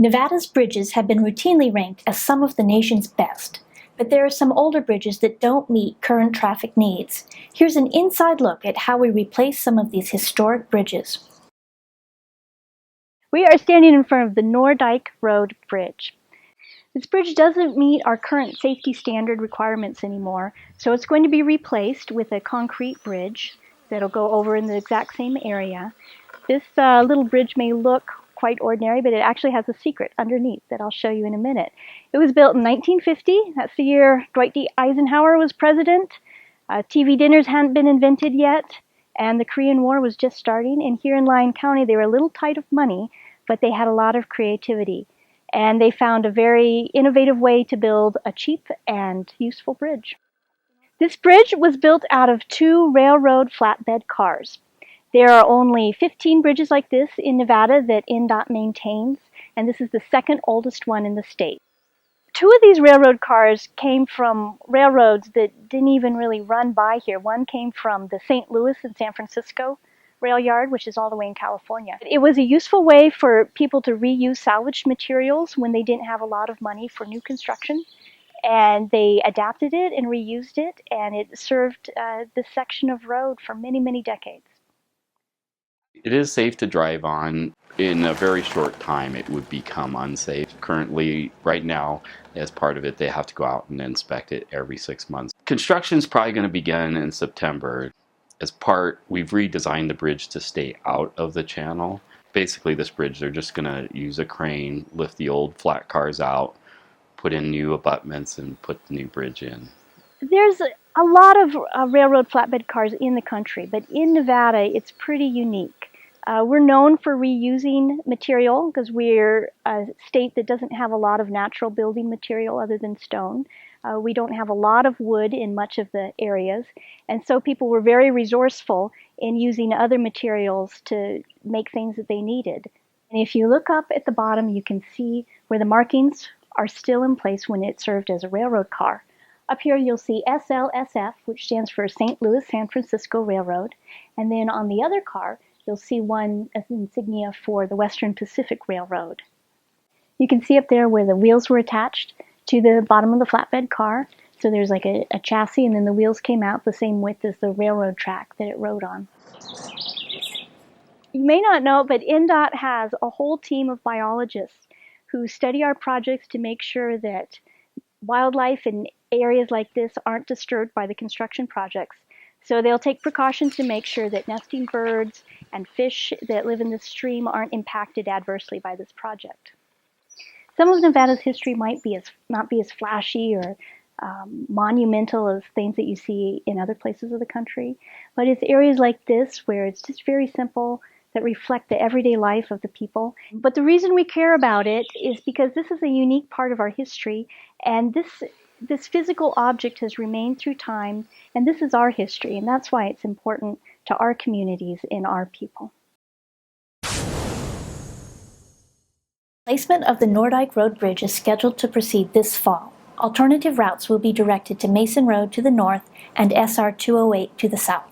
Nevada's bridges have been routinely ranked as some of the nation's best, but there are some older bridges that don't meet current traffic needs. Here's an inside look at how we replace some of these historic bridges. We are standing in front of the Nordyke Road Bridge. This bridge doesn't meet our current safety standard requirements anymore, so it's going to be replaced with a concrete bridge that'll go over in the exact same area. This little bridge may look quite ordinary, but it actually has a secret underneath that I'll show you in a minute. It was built in 1950. That's the year Dwight D. Eisenhower was president. TV dinners hadn't been invented yet, and the Korean War was just starting. And here in Lyon County, they were a little tight of money, but they had a lot of creativity. And they found a very innovative way to build a cheap and useful bridge. This bridge was built out of 2 railroad flatbed cars. There are only 15 bridges like this in Nevada that NDOT maintains, and this is the second oldest one in the state. 2 of these railroad cars came from railroads that didn't even really run by here. One came from the St. Louis and San Francisco rail yard, which is all the way in California. It was a useful way for people to reuse salvaged materials when they didn't have a lot of money for new construction. And they adapted it and reused it, and it served this section of road for many, many decades. It is safe to drive on. In a very short time, it would become unsafe. Currently, right now, as part of it, they have to go out and inspect it every 6 months. Construction is probably going to begin in September. As part, we've redesigned the bridge to stay out of the channel. Basically, this bridge, they're just going to use a crane, lift the old flat cars out, put in new abutments, and put the new bridge in. There's a lot of railroad flatbed cars in the country, but in Nevada, it's pretty unique. We're known for reusing material because we're a state that doesn't have a lot of natural building material other than stone. We don't have a lot of wood in much of the areas, and so people were very resourceful in using other materials to make things that they needed. And if you look up at the bottom, you can see where the markings are still in place when it served as a railroad car. Up here you'll see SLSF, which stands for St. Louis San Francisco Railroad, and then on the other car you'll see one insignia for the Western Pacific Railroad. You can see up there where the wheels were attached to the bottom of the flatbed car. So there's like a chassis, and then the wheels came out the same width as the railroad track that it rode on. You may not know, but NDOT has a whole team of biologists who study our projects to make sure that wildlife in areas like this aren't disturbed by the construction projects. So they'll take precautions to make sure that nesting birds and fish that live in the stream aren't impacted adversely by this project. Some of Nevada's history might not be as flashy or monumental as things that you see in other places of the country, but it's areas like this where it's just very simple, that reflect the everyday life of the people. But the reason we care about it is because this is a unique part of our history, and this physical object has remained through time, and this is our history, and that's why it's important to our communities and our people. Placement of the Nordyke Road Bridge is scheduled to proceed this fall. Alternative routes will be directed to Mason Road to the north and SR 208 to the south.